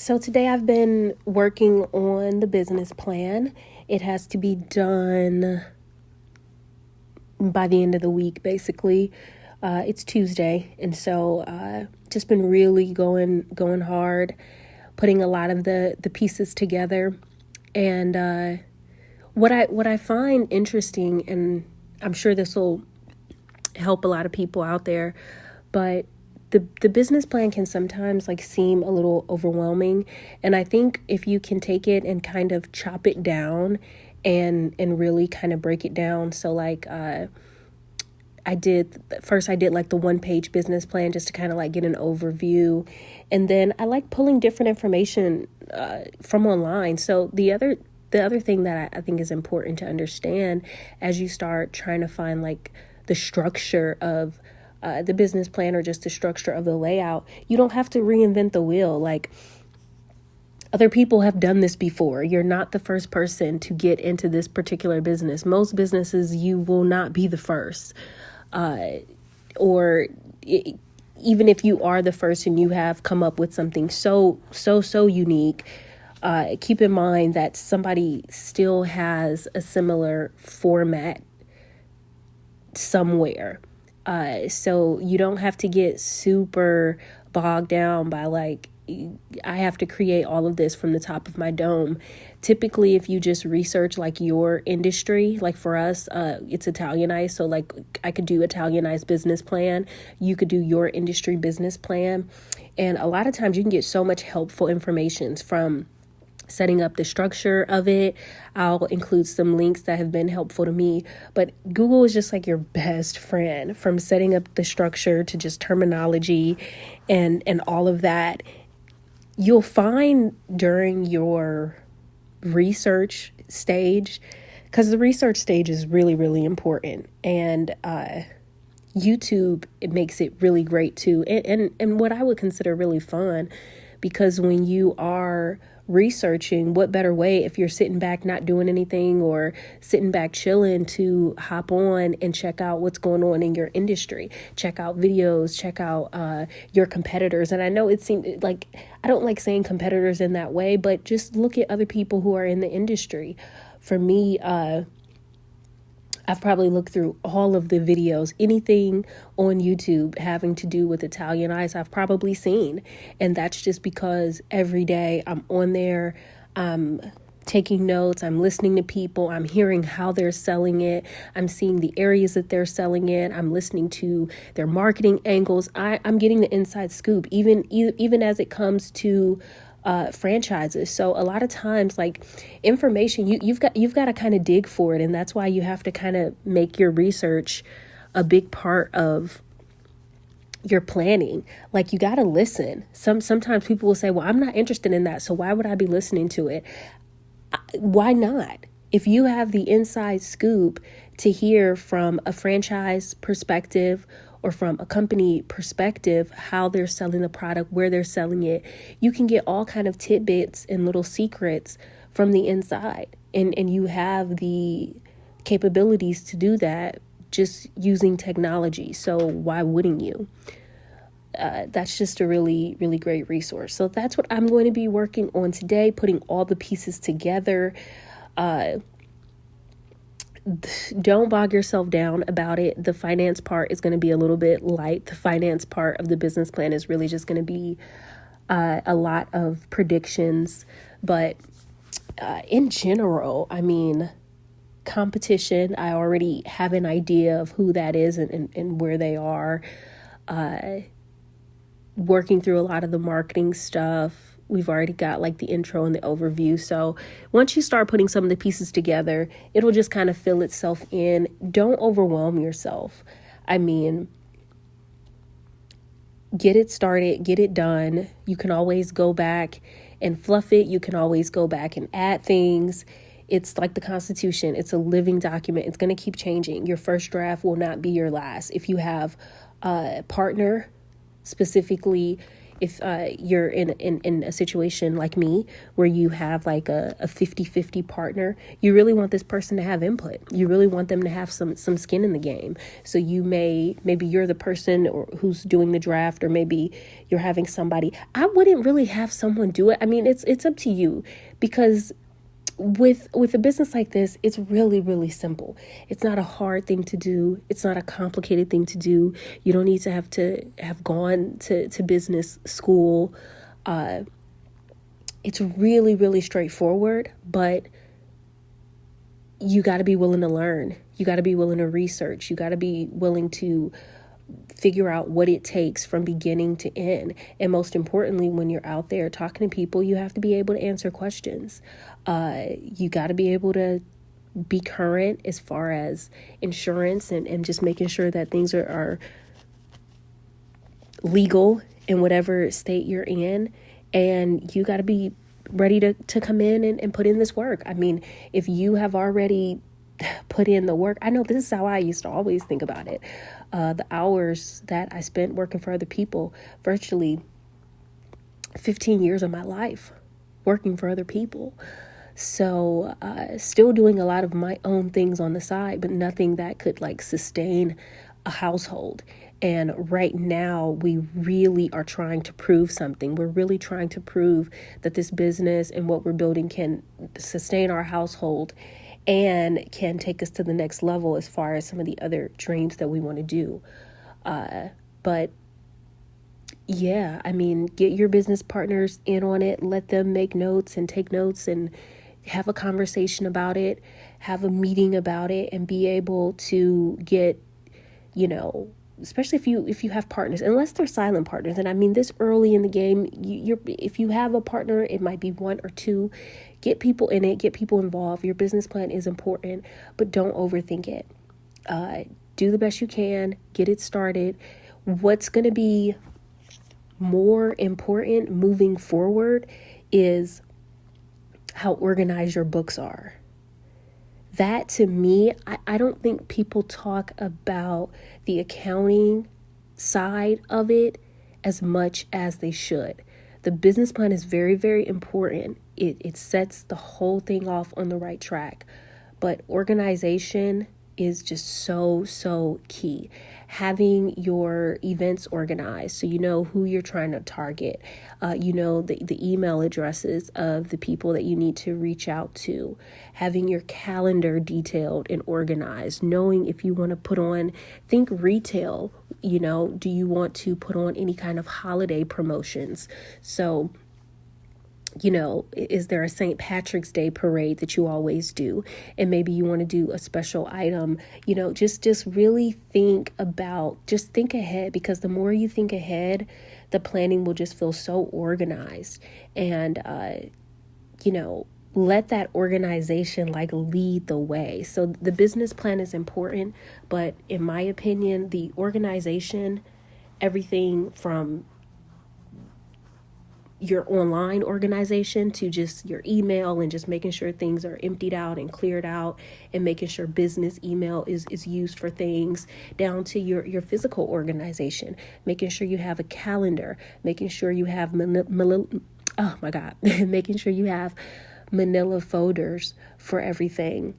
So today I've been working on the business plan. It has to be done by the end of the week, basically. It's Tuesday, and so just been really going hard, putting a lot of the pieces together. And what I find interesting, and I'm sure this will help a lot of people out there, but the business plan can sometimes seem a little overwhelming. And I think if you can take it and kind of chop it down and really kind of break it down. So I did the 1-page business plan just to kind of get an overview. And then I like pulling different information from online. So the other thing that I think is important to understand as you start trying to find the structure of the business plan or just the structure of the layout, you don't have to reinvent the wheel. Other people have done this before. You're not the first person to get into this particular business. Most businesses, you will not be the first. Even if you are the first and you have come up with something so unique, keep in mind that somebody still has a similar format somewhere. So you don't have to get super bogged down by I have to create all of this from the top of my dome. Typically, if you just research your industry, for us, it's Italianized. So I could do Italianized business plan. You could do your industry business plan. And a lot of times you can get so much helpful information from setting up the structure of it. I'll include some links that have been helpful to me, but Google is just your best friend, from setting up the structure to just terminology and all of that. You'll find during your research stage, because the research stage is really, really important, and YouTube, it makes it really great too, and what I would consider really fun, because when you are researching, what better way if you're sitting back not doing anything or sitting back chilling to hop on and check out what's going on in your industry, check out videos, check out your competitors. And I know it seems I don't like saying competitors in that way, but just look at other people who are in the industry. For me, I've probably looked through all of the videos, anything on YouTube having to do with Italianized, I've probably seen. And that's just because every day I'm on there, I'm taking notes, I'm listening to people, I'm hearing how they're selling it, I'm seeing the areas that they're selling in, I'm listening to their marketing angles. I'm getting the inside scoop, even as it comes to franchises. So a lot of times, information, you've got to kind of dig for it, and that's why you have to kind of make your research a big part of your planning. You got to listen. Sometimes people will say, well, I'm not interested in that, so why would I be listening to it? Why not? If you have the inside scoop to hear from a franchise perspective or from a company perspective, how they're selling the product, where they're selling it, you can get all kind of tidbits and little secrets from the inside. And you have the capabilities to do that just using technology. So why wouldn't you? That's just a really, really great resource. So that's what I'm going to be working on today, putting all the pieces together. Don't bog yourself down about it. The finance part is going to be a little bit light. The finance part of the business plan is really just going to be a lot of predictions. But in general, competition, I already have an idea of who that is and where they are. Working through a lot of the marketing stuff. We've already got the intro and the overview. So once you start putting some of the pieces together, it'll just kind of fill itself in. Don't overwhelm yourself. Get it started, get it done. You can always go back and fluff it. You can always go back and add things. It's like the Constitution. It's a living document. It's going to keep changing. Your first draft will not be your last. If you have a partner, specifically if you're in a situation like me where you have like a 50-50 partner, you really want this person to have input. You really want them to have some skin in the game. So maybe you're the person or who's doing the draft, or maybe you're having somebody. I wouldn't really have someone do it. I mean, it's up to you, because with a business like this, it's really, really simple. It's not a hard thing to do. It's not a complicated thing to do. You don't need to have gone to business school. It's really, really straightforward, but you got to be willing to learn. You got to be willing to research. You got to be willing to figure out what it takes from beginning to end. And most importantly, when you're out there talking to people, you have to be able to answer questions. You got to be able to be current as far as insurance and just making sure that things are legal in whatever state you're in. And you got to be ready to come in and put in this work. I mean, if you have already put in the work, I know this is how I used to always think about it. The hours that I spent working for other people, virtually 15 years of my life working for other people. So still doing a lot of my own things on the side, but nothing that could like sustain a household. And right now we really are trying to prove something. We're really trying to prove that this business and what we're building can sustain our household and can take us to the next level as far as some of the other dreams that we want to do. But yeah, I mean, get your business partners in on it. Let them make notes and take notes and have a conversation about it, have a meeting about it, and be able to get, especially if you have partners, unless they're silent partners. And I mean, this early in the game, if you have a partner, it might be one or two. Get people in it, get people involved. Your business plan is important, but don't overthink it. Do the best you can, get it started. What's going to be more important moving forward is how organized your books are. That, to me, I don't think people talk about the accounting side of it as much as they should. The business plan is very, very important. It sets the whole thing off on the right track. But organization is just so key. Having your events organized so you know who you're trying to target, the email addresses of the people that you need to reach out to, having your calendar detailed and organized, knowing if you want to put on, think retail, do you want to put on any kind of holiday promotions? So is there a St. Patrick's Day parade that you always do? And maybe you want to do a special item, just really think ahead, because the more you think ahead, the planning will just feel so organized. And, let that organization lead the way. So the business plan is important, but in my opinion, the organization, everything from your online organization to just your email and just making sure things are emptied out and cleared out, and making sure business email is used for things, down to your physical organization, making sure you have a calendar, making sure you have making sure you have manila folders for everything.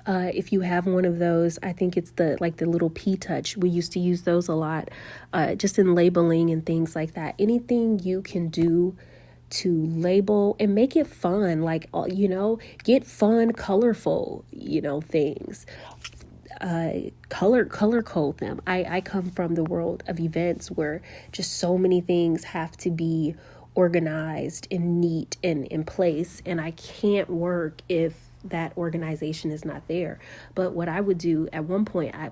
If you have one of those, I think it's the little P-Touch. We used to use those a lot, just in labeling and things like that. Anything you can do to label and make it fun, get fun, colorful, things. Color code them. I come from the world of events where just so many things have to be organized and neat and in place, and I can't work if that organization is not there. But what I would do at one point, I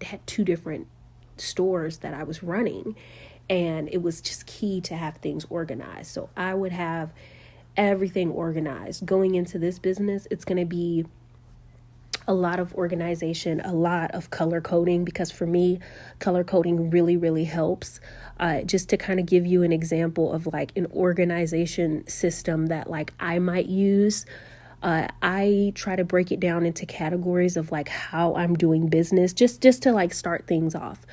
had 2 different stores that I was running, and it was just key to have things organized. So I would have everything organized. Going into this business, it's going to be a lot of organization, a lot of color coding, because for me, color coding really, really helps. Just to kind of give you an example of an organization system that I might use. I try to break it down into categories of how I'm doing business, just to start things off.